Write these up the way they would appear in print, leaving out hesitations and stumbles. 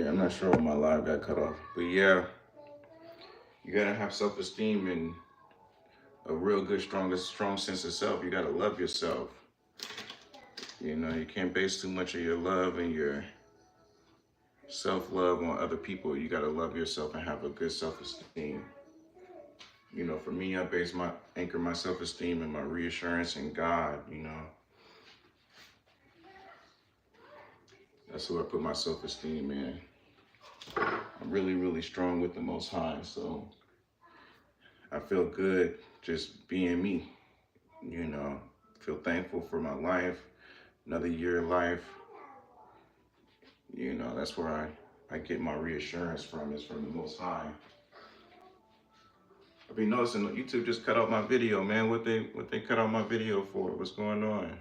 Yeah, I'm not sure why my live got cut off. But yeah, you gotta have self-esteem and a real good, strong sense of self. You gotta love yourself. You know, you can't base too much of your love and your self-love on other people. You gotta love yourself and have a good self-esteem. You know, for me, I base my anchor my self-esteem and my reassurance in God. You know, that's who I put my self-esteem in. I'm really, really strong with the Most High, so I feel good just being me. You know, feel thankful for my life, another year of life. You know, that's where I get my reassurance from, is from the Most High. I've been noticing that YouTube just cut out my video, man. What they cut out my video for? What's going on?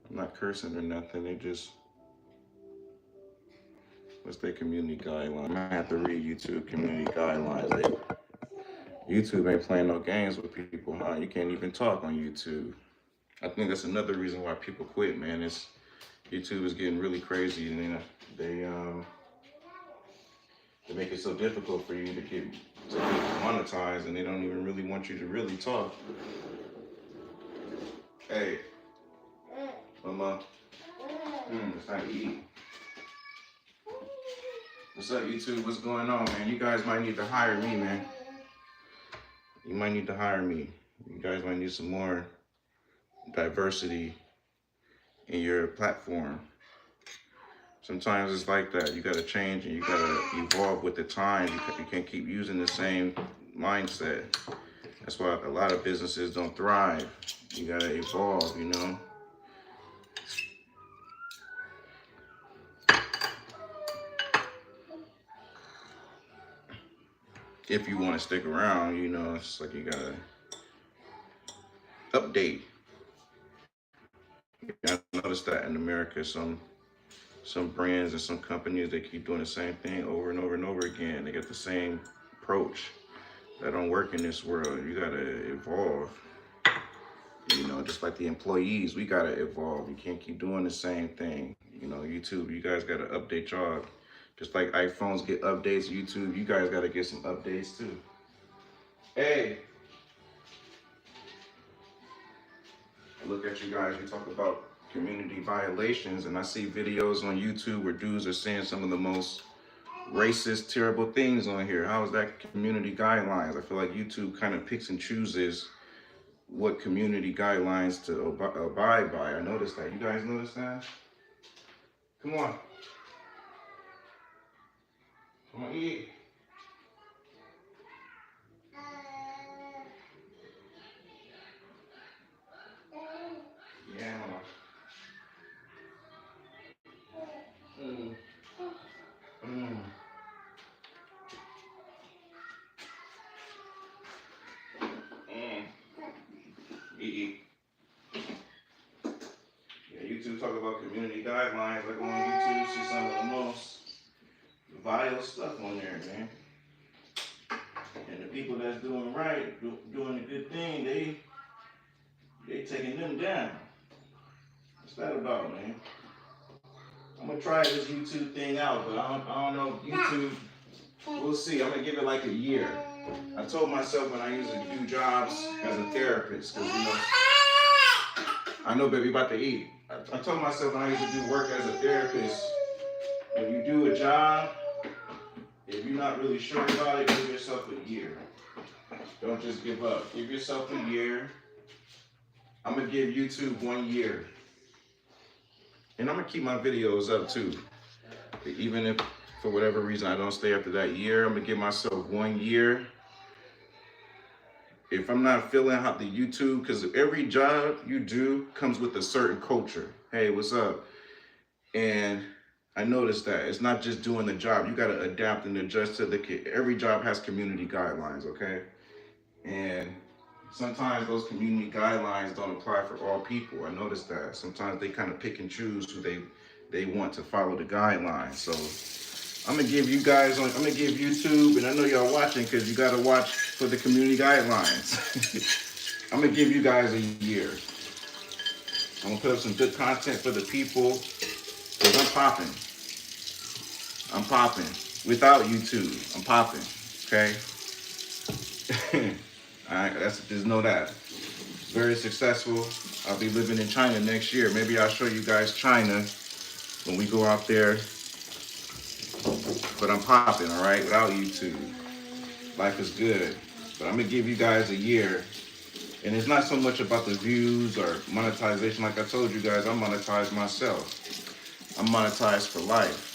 I'm not cursing or nothing. They just, what's their community guideline? I have to read YouTube community guidelines. YouTube ain't playing no games with people, huh? You can't even talk on YouTube. I think that's another reason why people quit, man. It's YouTube is getting really crazy, and they they make it so difficult for you to get monetized, and they don't even really want you to really talk. Hey, mama, it's time to eat. What's up, YouTube? What's going on, man? You guys might need to hire me, man. You might need to hire me. You guys might need some more diversity in your platform. Sometimes it's like that. You gotta change and you gotta evolve with the time. You can't keep using the same mindset. That's why a lot of businesses don't thrive. You gotta evolve, you know? If you wanna stick around, you know, it's like you gotta update. I noticed that in America, some brands and some companies, they keep doing the same thing over and over and over again. They get the same approach. That don't work in this world. You gotta evolve. You know, just like the employees, we gotta evolve. You can't keep doing the same thing. You know, YouTube, you guys gotta update y'all. Just like iPhones get updates, YouTube, you guys gotta get some updates too. Hey, I look at you guys, you talk about community violations, and I see videos on YouTube where dudes are saying some of the most racist, terrible things on here. How is that community guidelines? I feel like YouTube kind of picks and chooses what community guidelines to abide by. I noticed that. You guys notice that? Come on. Come on, eat. Yeah, mama. Mm. Mm. Mm. Eat. Yeah, YouTube talk about community guidelines. I go on YouTube, see some of the most vile stuff on there, man. And the people that's doing right, doing a good thing, they taking them down. What's that about, man? I'm gonna try this YouTube thing out, but I don't know if YouTube. We'll see. I'm gonna give it like a year. I told myself when I used to do jobs as a therapist, because you know, I know, baby, about to eat. I told myself when I used to do work as a therapist, when you do a job, if you're not really sure about it, give yourself a year. Don't just give up. Give yourself a year. I'm gonna give YouTube 1 year. And I'm gonna keep my videos up too. Even if for whatever reason I don't stay after that year, I'm gonna give myself 1 year. If I'm not feeling how the YouTube, because every job you do comes with a certain culture. Hey, what's up? And I noticed that it's not just doing the job. You gotta adapt and adjust to every job has community guidelines, okay? And sometimes those community guidelines don't apply for all people. I noticed that. Sometimes they kind of pick and choose who they want to follow the guidelines. So I'm gonna give you guys, I'm gonna give YouTube, and I know y'all watching because you gotta watch for the community guidelines. I'm gonna give you guys a year. I'm gonna put up some good content for the people because I'm popping. I'm popping. Without YouTube, I'm popping. Okay. All right. Just know that. Very successful. I'll be living in China next year. Maybe I'll show you guys China when we go out there. But I'm popping, all right, without YouTube. Life is good. But I'm gonna give you guys a year. And it's not so much about the views or monetization. Like I told you guys, I'm monetized myself. I'm monetized for life.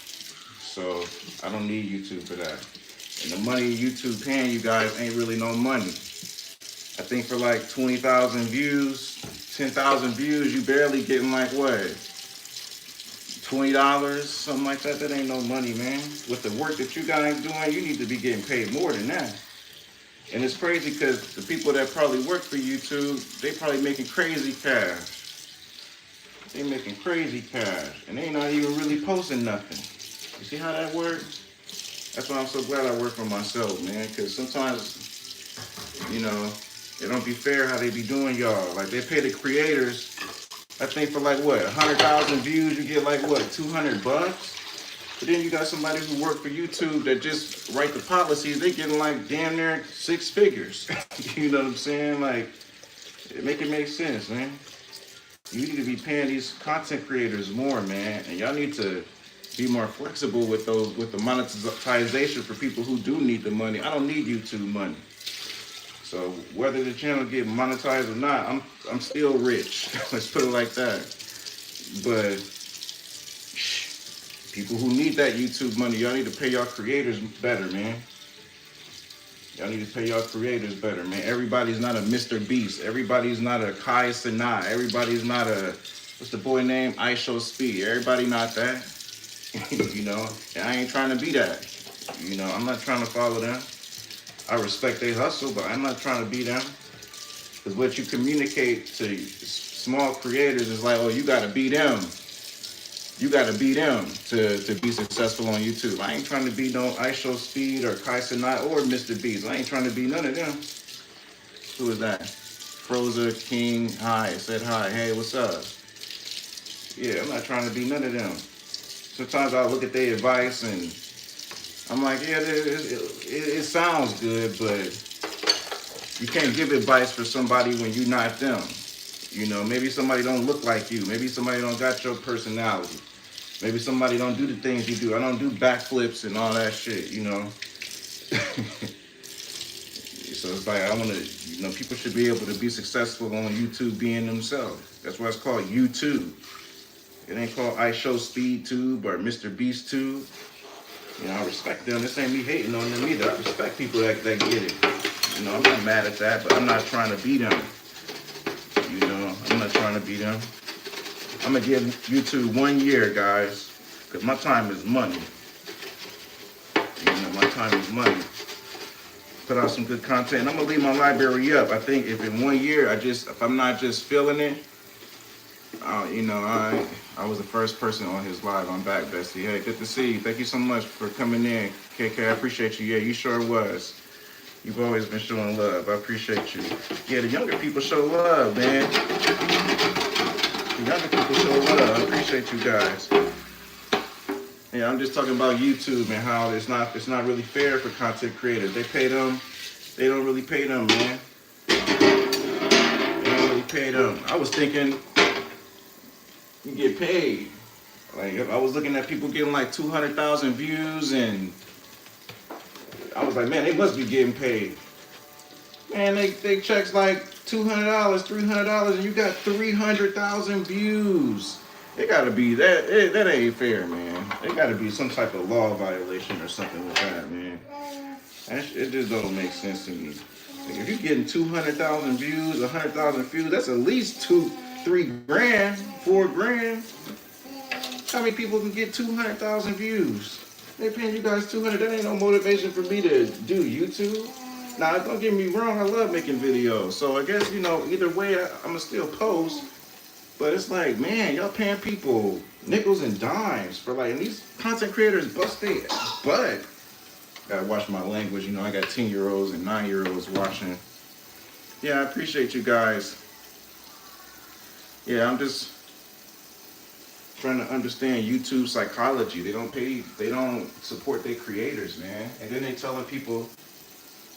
So I don't need YouTube for that. And the money YouTube paying you guys ain't really no money. I think for like 20,000 views, 10,000 views, you barely getting like what? $20, something like that. That ain't no money, man. With the work that you guys doing, you need to be getting paid more than that. And it's crazy because the people that probably work for YouTube, they probably making crazy cash. They making crazy cash. And they not even really posting nothing. You see how that works? That's why I'm so glad I work for myself, man. Because sometimes, you know, it don't be fair how they be doing y'all. Like they pay the creators, I think for like what, 100,000 views, you get like what, $200? But then you got somebody who work for YouTube that just write the policies, they getting like damn near 6 figures. You know what I'm saying? Like, make it make sense, man. You need to be paying these content creators more, man. And y'all need to be more flexible with the monetization for people who do need the money. I don't need YouTube money. So whether the channel get monetized or not, I'm still rich. Let's put it like that. But people who need that YouTube money, y'all need to pay y'all creators better, man. Y'all need to pay y'all creators better, man. Everybody's not a Mr. Beast. Everybody's not a Kai Sinai. Everybody's not a, what's the boy name? IShowSpeed. Everybody not that. You know, and I ain't trying to be that. You know, I'm not trying to follow them. I respect their hustle, but I'm not trying to be them. Because what you communicate to small creators is like, oh, you got to be them. You got to be them to be successful on YouTube. I ain't trying to be no IShowSpeed or Kai Sinai or Mr. Beast. I ain't trying to be none of them. Who is that? Froza King. Hi. Said hi. Hey, what's up? Yeah, I'm not trying to be none of them. Sometimes I look at their advice and I'm like, yeah, it sounds good, but you can't give advice for somebody when you're not them. You know, maybe somebody don't look like you. Maybe somebody don't got your personality. Maybe somebody don't do the things you do. I don't do backflips and all that shit, you know. So it's like, I want to, you know, people should be able to be successful on YouTube being themselves. That's why it's called YouTube. It ain't called IShowSpeed Tube or Mr. Beast Tube. You know, I respect them. This ain't me hating on them either. I respect people that get it. You know, I'm not mad at that, but I'm not trying to be them. You know, I'm not trying to be them. I'm going to give YouTube 1 year, guys, because my time is money. You know, my time is money. Put out some good content. I'm going to leave my library up. I think if in 1 year, if I'm not just feeling it, you know, I was the first person on his live. I'm back, Bestie. Hey, good to see you. Thank you so much for coming in, KK. I appreciate you. Yeah, you sure was. You've always been showing love. I appreciate you. Yeah, the younger people show love, man. The younger people show love. I appreciate you guys. Yeah, I'm just talking about YouTube and how it's not really fair for content creators. They pay them. They don't really pay them, man. They don't really pay them. I was thinking you get paid. Like, I was looking at people getting like 200,000 views, and I was like, man, they must be getting paid. Man, they checks like $200, $300, and you got 300,000 views. It gotta be that ain't fair, man. It gotta be some type of law violation or something with that, man. It just don't make sense to me. Like, if you're getting 200,000 views, 100,000 views, that's at least $3 grand, $4 grand. How many people can get 200,000 views? They paying you guys 200. That ain't no motivation for me to do YouTube. Now, don't get me wrong. I love making videos. So I guess, you know, either way, I'ma still post. But it's like, man, y'all paying people nickels and dimes for like, and these content creators bust their butt. Gotta watch my language. You know, I got 10-year-olds and 9-year-olds watching. Yeah, I appreciate you guys. Yeah, I'm just trying to understand YouTube psychology. They don't support their creators, man. And then they telling people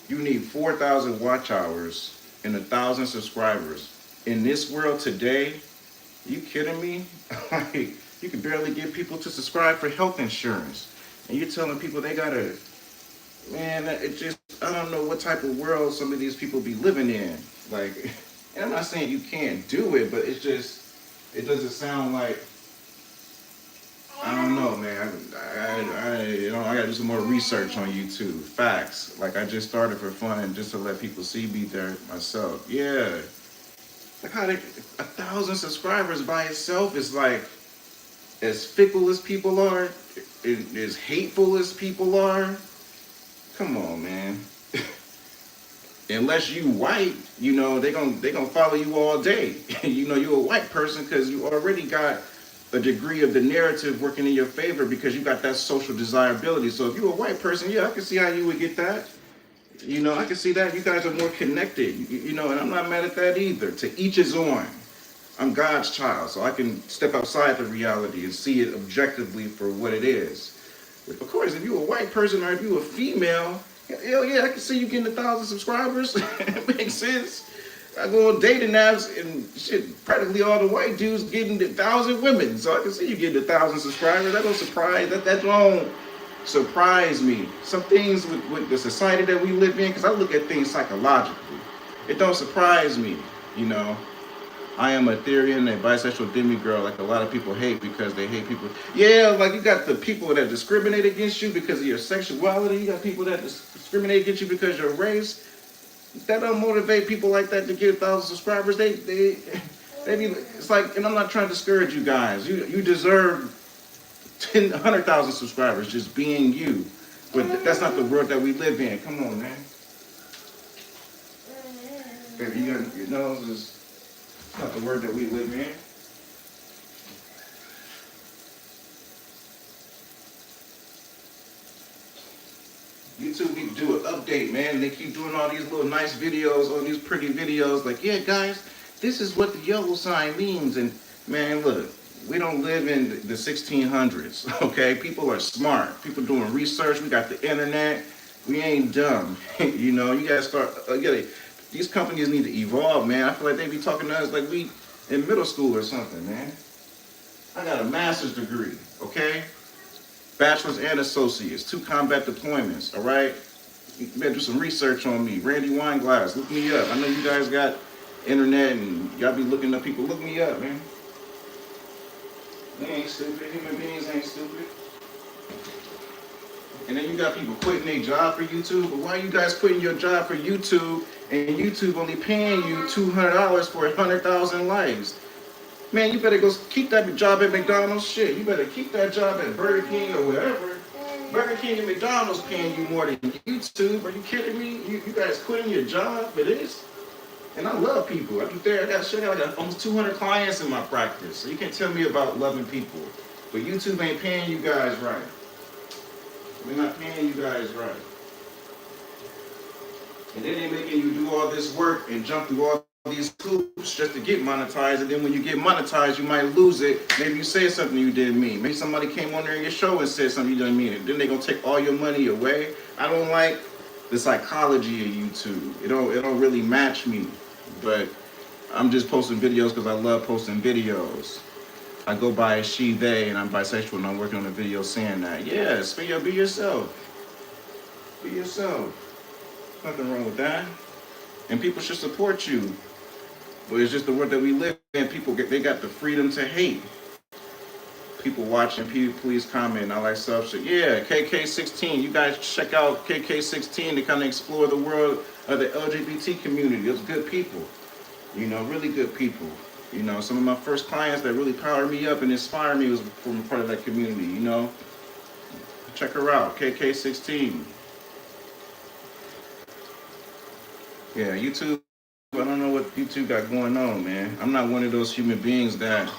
you need 4,000 watch hours and 1,000 subscribers. In this world today, you kidding me? Like, you can barely get people to subscribe for health insurance. And you're telling people they gotta, man, it just, I don't know what type of world some of these people be living in. Like, and I'm not saying you can't do it, but it's just, it doesn't sound like, I don't know, man. I gotta do some more research on YouTube. Facts. Like, I just started for fun and just to let people see me there myself. Yeah. Like how 1,000 subscribers by itself is like, as fickle as people are, as hateful as people are. Come on, man. Unless you white, you know, they gonna follow you all day. You know, you're a white person because you already got a degree of the narrative working in your favor because you got that social desirability. So if you're a white person, yeah, I can see how you would get that. You know, I can see that. You guys are more connected, you know, and I'm not mad at that either. To each his own. I'm God's child, so I can step outside the reality and see it objectively for what it is. But of course, if you're a white person or if you're a female, hell yeah, I can see you getting 1,000 subscribers. It makes sense. I go on dating apps and shit, practically all the white dudes getting 1,000 women. So I can see you getting 1,000 subscribers. That don't surprise, that don't surprise me. Some things with the society that we live in, because I look at things psychologically. It don't surprise me, you know. I am a Ethereum, a bisexual demigirl, like a lot of people hate because they hate people. Yeah, like you got the people that discriminate against you because of your sexuality. You got people that discriminate against you because of your race. That don't motivate people like that to get 1,000 subscribers. They be, it's like, and I'm not trying to discourage you guys. You deserve 100,000 subscribers just being you. But that's not the world that we live in. Come on, man. Baby, your nose is not the word that we live in. YouTube need to do an update, man. They keep doing all these little nice videos, all these pretty videos. Like, yeah, guys, this is what the yellow sign means. And, man, look, we don't live in the 1600s, okay? People are smart. People doing research. We got the internet. We ain't dumb. You know, you got to start, these companies need to evolve, man. I feel like they be talking to us like we in middle school or something, man. I got a master's degree, okay? Bachelor's and associates, 2 combat deployments, all right? You better do some research on me. Randy Weinglass, look me up. I know you guys got internet and y'all be looking up people. Look me up, man. They ain't stupid. Human beings ain't stupid. And then you got people quitting their job for YouTube. But why are you guys quitting your job for YouTube and YouTube only paying you $200 for 100,000 likes? Man, you better go keep that job at McDonald's. Shit, you better keep that job at Burger King or wherever. Burger King and McDonald's paying you more than YouTube. Are you kidding me? You guys quitting your job for this? And I love people. I got almost 200 clients in my practice. So you can't tell me about loving people. But YouTube ain't paying you guys right. We're not paying you guys right. And then they're making you do all this work and jump through all these hoops just to get monetized. And then when you get monetized, you might lose it. Maybe you say something you didn't mean. Maybe somebody came on there in your show and said something you didn't mean. And then they're going to take all your money away. I don't like the psychology of YouTube. It don't really match me. But I'm just posting videos because I love posting videos. I go by she, they, and I'm bisexual, and I'm working on a video saying that. Yes, be yourself. Be yourself. Nothing wrong with that. And people should support you. But it's just the world that we live in. They got the freedom to hate. People watching, please comment. I like stuff. Yeah, KK16. You guys check out KK16 to kind of explore the world of the LGBT community. Those good people. You know, really good people. You know, some of my first clients that really powered me up and inspired me was from part of that community, you know. Check her out, KK16. Yeah, YouTube, I don't know what YouTube got going on, man. I'm not one of those human beings that,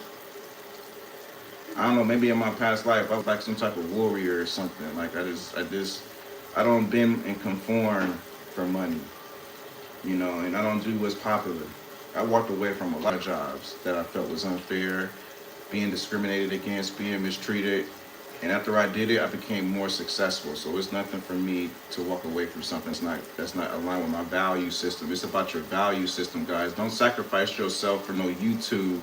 I don't know, maybe in my past life, I was like some type of warrior or something. Like I don't bend and conform for money, you know, and I don't do what's popular. I walked away from a lot of jobs that I felt was unfair. being discriminated against, being mistreated. And after I did it, I became more successful. So it's nothing for me to walk away from something that's not aligned with my value system. It's about your value system, guys. Don't sacrifice yourself for no YouTube.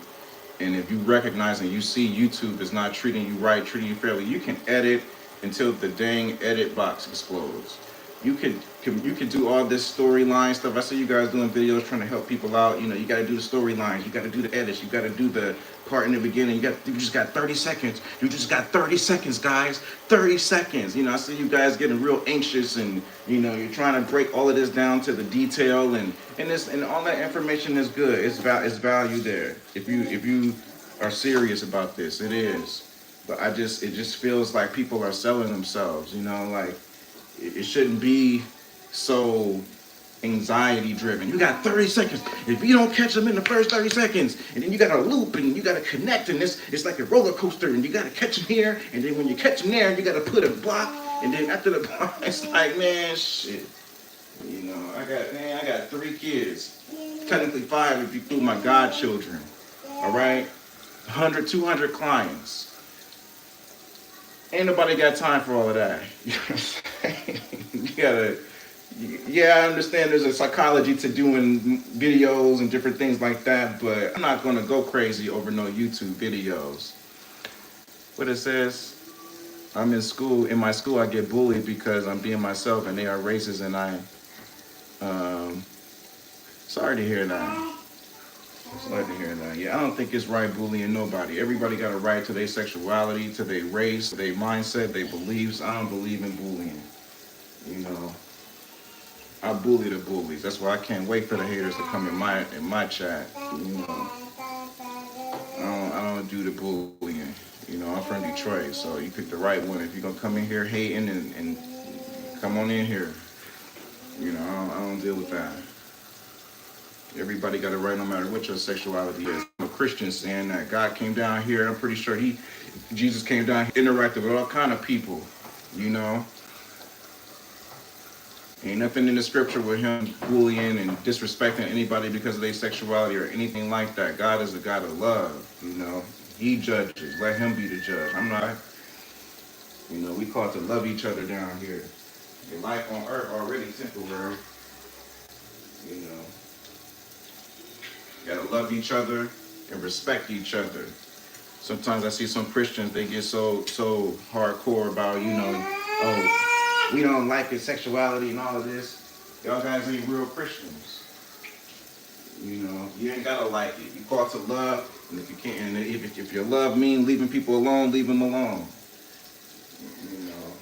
And if you recognize and you see YouTube is not treating you right, treating you fairly, you can edit until the dang edit box explodes. You could do all this storyline stuff. I see you guys doing videos trying to help people out. You know, you got to do the storylines, you got to do the edits, you got to do the part in the beginning. You just got 30 seconds. You just got 30 seconds, guys. 30 seconds. You know, I see you guys getting real anxious, and you know, you're trying to break all of this down to the detail, and all that information is good. It's value there. If you are serious about this, it is. But it just feels like people are selling themselves. You know, like it shouldn't be so anxiety driven. You got 30 seconds. If you don't catch them in the first 30 seconds, and then you got to loop and you got to connect, and it's like a roller coaster, and you got to catch them here, and then when you catch them there, you got to put a block, and then after the block, it's like, man, shit. You know, I got 3 kids, technically 5 if you include my godchildren. All right, 100, 200 clients. Ain't nobody got time for all of that. You know what I'm saying? You gotta. Yeah, I understand there's a psychology to doing videos and different things like that, but I'm not gonna go crazy over no YouTube videos. What it says, I'm in school. In my school, I get bullied because I'm being myself, and they are racist, and um, sorry to hear that. Sorry to hear that. Yeah, I don't think it's right bullying nobody. Everybody got a right to their sexuality, to their race, their mindset, their beliefs. I don't believe in bullying. You know. I bully the bullies. That's why I can't wait for the haters to come in my chat. You know, I don't do the bullying. You know, I'm from Detroit, so you pick the right one. If you're gonna come in here hating and come on in here. You know, I don't deal with that. Everybody got a right, no matter what your sexuality is. I'm a Christian, saying that God came down here. I'm pretty sure Jesus came down here, interacted with all kind of people. You know. Ain't nothing in the scripture with him bullying and disrespecting anybody because of their sexuality or anything like that. God is a God of love, you know. He judges. Let him be the judge. I'm not. You know, we called to love each other down here. Your life on earth already temporary. You know. You gotta love each other and respect each other. Sometimes I see some Christians, they get so hardcore about, you know, oh, we don't like his sexuality and all of this. Y'all guys ain't real Christians. You know, you ain't gotta like it. You called to love, and if you can't, and if your love mean leaving people alone, leave them alone. You know.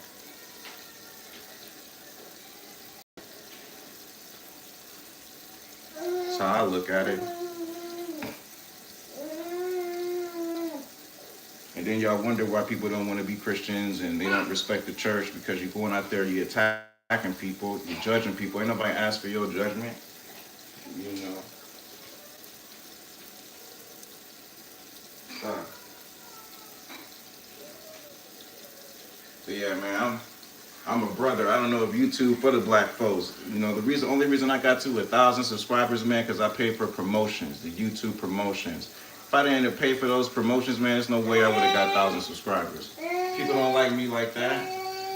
That's how I look at it. And then y'all wonder why people don't want to be Christians and they don't respect the church, because you're going out there, you're attacking people, you're judging people. Ain't nobody asked for your judgment. You know. So yeah, man, I'm a brother. I don't know if YouTube for the black folks. You know, only reason I got to 1,000 subscribers, man, because I paid for promotions, the YouTube promotions. If I didn't pay for those promotions, man, there's no way I would have got 1,000 subscribers. People don't like me like that.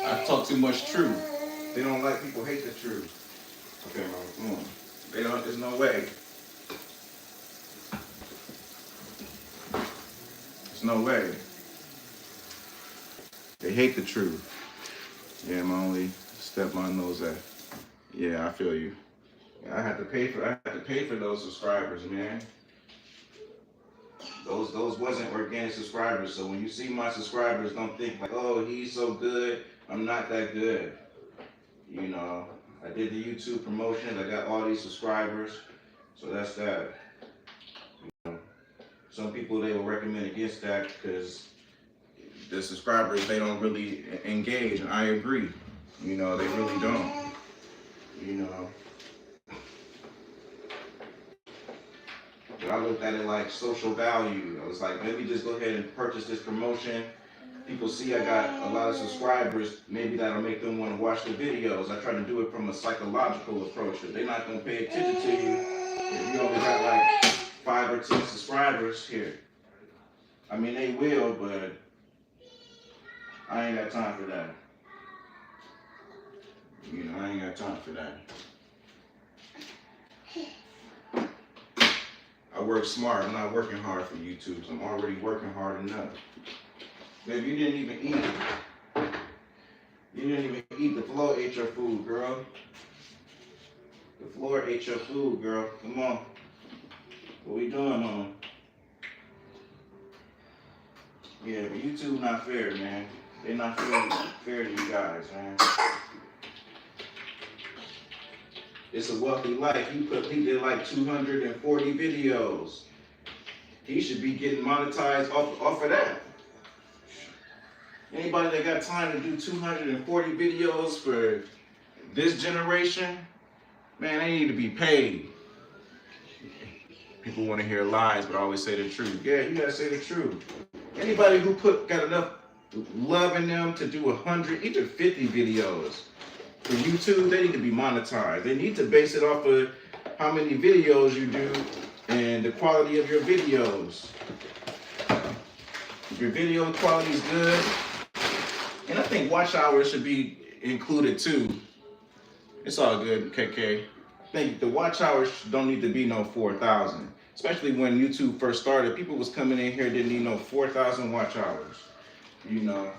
I talk too much truth. They don't like people hate the truth. Okay, Mom, come on. There's no way. There's no way. They hate the truth. Yeah, my only stepmom knows that. Yeah, I feel you. I had to pay for those subscribers, man. Those wasn't organic subscribers. So when you see my subscribers, don't think like, oh, he's so good. I'm not that good. You know, I did the YouTube promotions. I got all these subscribers. So that's that. You know, some people, they will recommend against that because the subscribers, they don't really engage. And I agree. You know, they really don't. You know. But I looked at it like social value. I was like, maybe just go ahead and purchase this promotion. People see I got a lot of subscribers. Maybe that'll make them want to watch the videos. I try to do it from a psychological approach. If they're not going to pay attention to you, if you only got like 5 or 10 subscribers here, I mean, they will, but I ain't got time for that. You know, I ain't got time for that. I work smart. I'm not working hard for YouTube. So I'm already working hard enough. Baby, you didn't even eat. You didn't even eat. The floor ate your food, girl. The floor ate your food, girl. Come on. What we doing, mama? Yeah, but YouTube not fair, man. They're not fair to you guys, man. It's a wealthy life. He did like 240 videos. He should be getting monetized off of that. Anybody that got time to do 240 videos for this generation, man, they need to be paid. People want to hear lies, but I always say the truth. Yeah, you gotta say the truth. Anybody who got enough love in them to do 100, even 50 videos for YouTube, they need to be monetized. They need to base it off of how many videos you do and the quality of your videos. If your video quality is good, and I think watch hours should be included too. It's all good, KK. I think the watch hours don't need to be no 4,000. Especially when YouTube first started, people was coming in here didn't need no 4,000 watch hours. You know,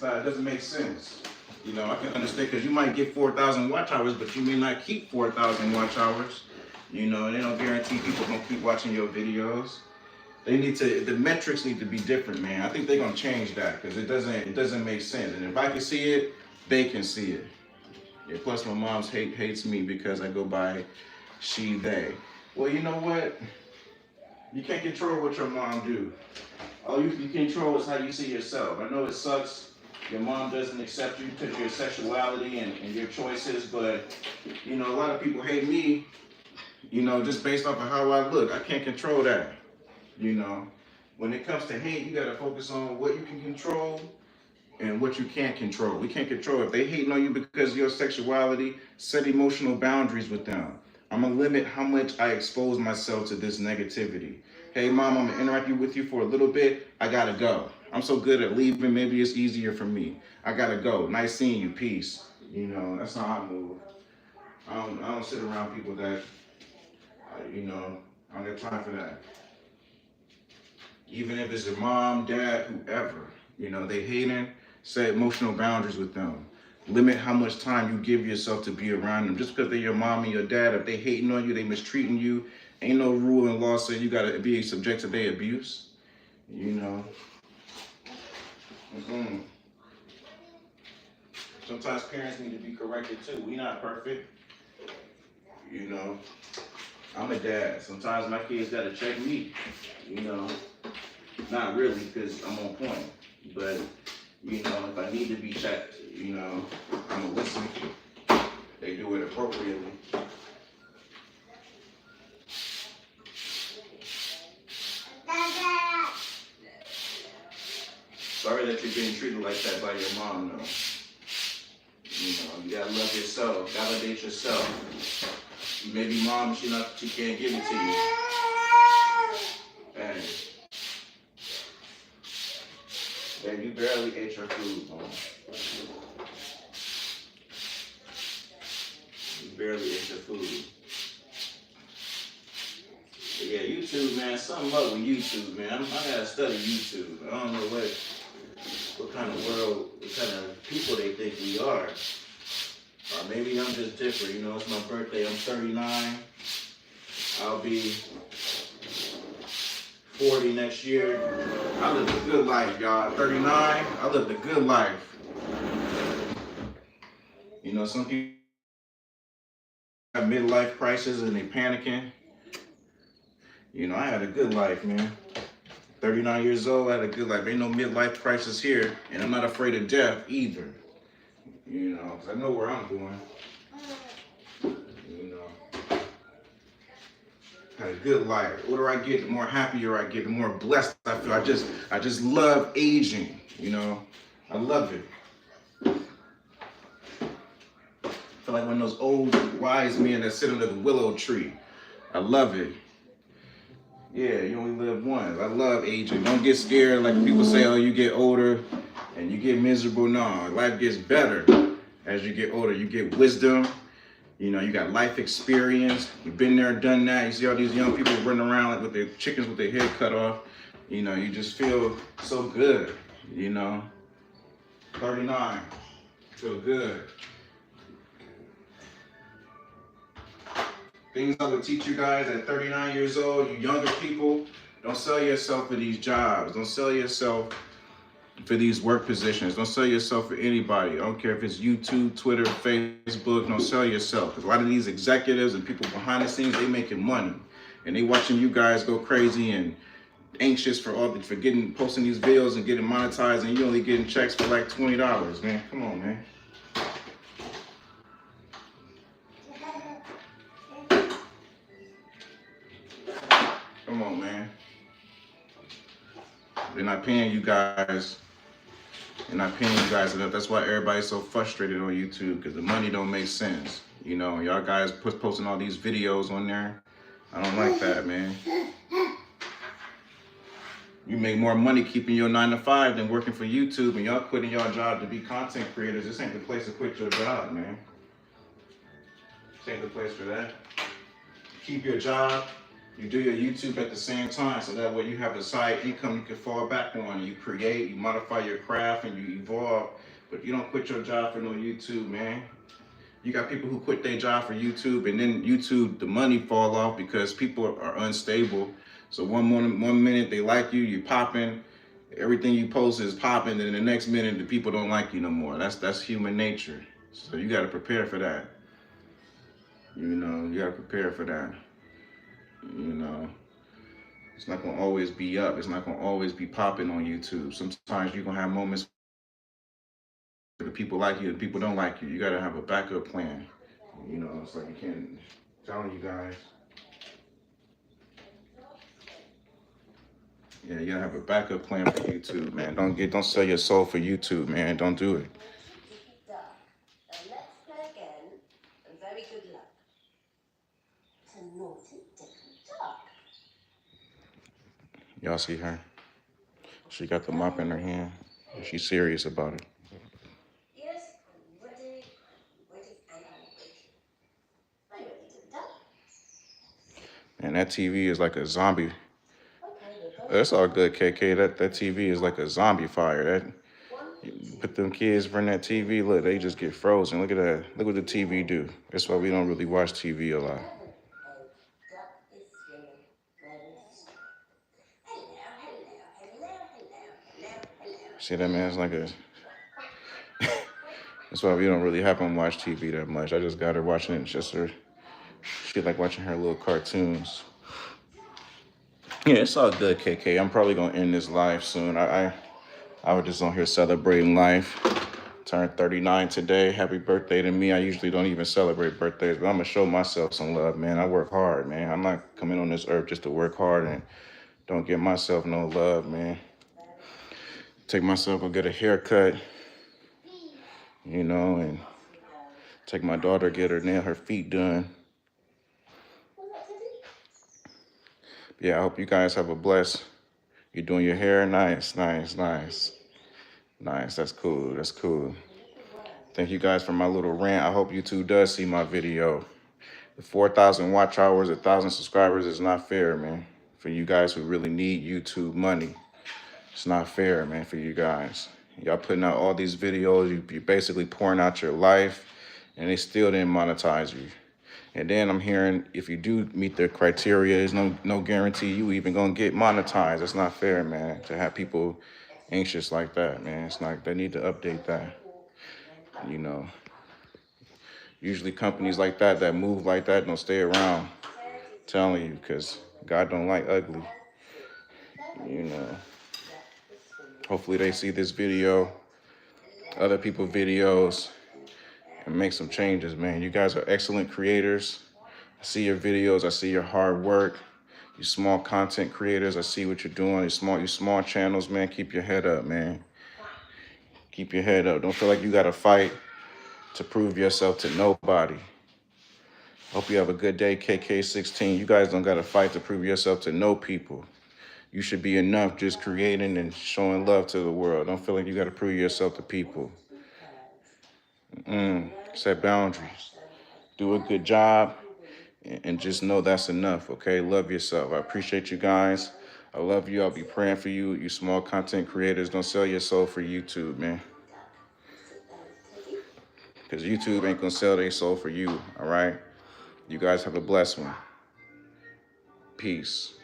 it doesn't make sense. You know, I can understand because you might get 4,000 watch hours, but you may not keep 4,000 watch hours. You know, and they don't guarantee people gonna keep watching your videos. The metrics need to be different, man. I think they're gonna change that because it doesn't make sense. And if I can see it, they can see it. Yeah, plus my mom's hates me because I go by she, they. Well, you know what? You can't control what your mom do. All you can control is how you see yourself. I know it sucks. Your mom doesn't accept you because of your sexuality and your choices, but you know, a lot of people hate me, you know, just based off of how I look. I can't control that. You know, when it comes to hate, you gotta focus on what you can control and what you can't control. We can't control. If they hating on you because of your sexuality, set emotional boundaries with them. I'm gonna limit how much I expose myself to this negativity. Hey mom, I'm gonna interact with you for a little bit. I gotta go. I'm so good at leaving, maybe it's easier for me. I gotta go. Nice seeing you, peace. You know, that's how I move. I don't sit around people that, you know, I don't got time for that. Even if it's your mom, dad, whoever, you know, they hating, set emotional boundaries with them. Limit how much time you give yourself to be around them. Just because they're your mom and your dad, if they hating on you, they mistreating you, ain't no rule in law saying you gotta be subject to their abuse. You know. Sometimes parents need to be corrected too. We not perfect. You know. I'm a dad. Sometimes my kids gotta check me. You know. Not really, because I'm on point. But, you know, if I need to be checked, you know, I'm gonna listen. They do it appropriately. Sorry that you're being treated like that by your mom, though. You know, you gotta love yourself, validate yourself. Maybe mom, she can't give it to you. Hey. Babe, you barely ate your food, mom. You barely ate your food. But yeah, YouTube, man, something up with YouTube, man. I gotta study YouTube. I don't know what kind of world, what kind of people they think we are. Or maybe I'm just different, you know, it's my birthday, I'm 39. I'll be 40 next year. I lived a good life, y'all. 39, I lived a good life. You know, some people have midlife crisis and they panicking. You know, I had a good life, man. 39 years old, I had a good life. Ain't no midlife crisis here, and I'm not afraid of death either. You know, because I know where I'm going. You know, had a good life. The older I get, the more happier I get, the more blessed I feel. I just love aging. You know, I love it. I feel like one of those old wise men that sit under the willow tree. I love it. Yeah, you only live once. I love aging. Don't get scared like people say, oh, you get older and you get miserable. No, life gets better as you get older. You get wisdom. You know, you got life experience. You've been there, done that. You see all these young people running around like with their chickens with their head cut off. You know, you just feel so good. You know, 39, feel good. Things I would teach you guys at 39 years old, you younger people, don't sell yourself for these jobs. Don't sell yourself for these work positions. Don't sell yourself for anybody. I don't care if it's YouTube, Twitter, Facebook. Don't sell yourself. Because a lot of these executives and people behind the scenes, they making money. And they watching you guys go crazy and anxious for posting these videos and getting monetized, and you only getting checks for like $20, man. Come on, man. Come on, man. They're not paying you guys. They're not paying you guys enough. That's why everybody's so frustrated on YouTube, because the money don't make sense. You know, y'all guys posting all these videos on there. I don't like that, man. You make more money keeping your 9 to 5 than working for YouTube, and y'all quitting your job to be content creators. This ain't the place to quit your job, man. This ain't the place for that. Keep your job. You do your YouTube at the same time, so that way you have a side income you can fall back on. You create, you modify your craft, and you evolve. But you don't quit your job for no YouTube, man. You got people who quit their job for YouTube, and then YouTube, the money fall off because people are unstable. So one minute they like you, you popping, everything you post is popping, then the next minute the people don't like you no more. That's human nature. So you got to prepare for that. You know, you got to prepare for that. You know, it's not gonna always be up. It's not gonna always be popping on YouTube. Sometimes you're gonna have moments where the people like you and people don't like you. You gotta have a backup plan. You know, it's like you can't. I'm telling you guys. Yeah, you gotta have a backup plan for YouTube, man. Don't sell your soul for YouTube, man. Don't do it. Let's play again, and very good luck. It's a naughty, different duck. Y'all see her? She got the mop in her hand. She's serious about it. Yes, I'm ready, and I'm waiting. Are you ready to duck? And that TV is like a zombie. Okay, we're going. That's all good, KK. That TV is like a zombie fire. That you put them kids in front of that TV, look, they just get frozen. Look at that. Look what the TV do. That's why we don't really watch TV a lot. A duck is swimming very slow. Hello. See that, man? It's like a. That's why we don't really have them watch TV that much. I just got her watching it. It's just her. She like watching her little cartoons. Yeah, it's all good, KK. I'm probably gonna end this live soon. I was just on here celebrating life. Turned 39 today. Happy birthday to me. I usually don't even celebrate birthdays, but I'm gonna show myself some love, man. I work hard, man. I'm not coming on this earth just to work hard and don't give myself no love, man. Take myself and get a haircut, you know, and take my daughter, get her feet done. Yeah, I hope you guys have a blessed. You're doing your hair, nice. Nice, that's cool. Thank you guys for my little rant. I hope YouTube does see my video. The 4,000 watch hours, 1,000 subscribers is not fair, man. For you guys who really need YouTube money. It's not fair, man, for you guys. Y'all putting out all these videos, you're basically pouring out your life, and they still didn't monetize you. And then I'm hearing if you do meet the criteria, there's no guarantee you even gonna get monetized. It's not fair, man, to have people anxious like that, man. It's not. They need to update that. You know. Usually companies like that move like that don't stay around. I'm telling you, because God don't like ugly. You know. Hopefully they see this video, other people's videos, and make some changes, man. You guys are excellent creators. I see your videos. I see your hard work. You small content creators. I see what you're doing. You small channels, man. Keep your head up, man. Keep your head up. Don't feel like you got to fight to prove yourself to nobody. Hope you have a good day, KK16. You guys don't got to fight to prove yourself to no people. You should be enough just creating and showing love to the world. Don't feel like you got to prove yourself to people. Set boundaries. Do a good job and just know that's enough, okay? Love yourself. I appreciate you guys. I love you. I'll be praying for you. You small content creators, don't sell your soul for YouTube, man. Because YouTube ain't going to sell their soul for you, all right? You guys have a blessed one. Peace.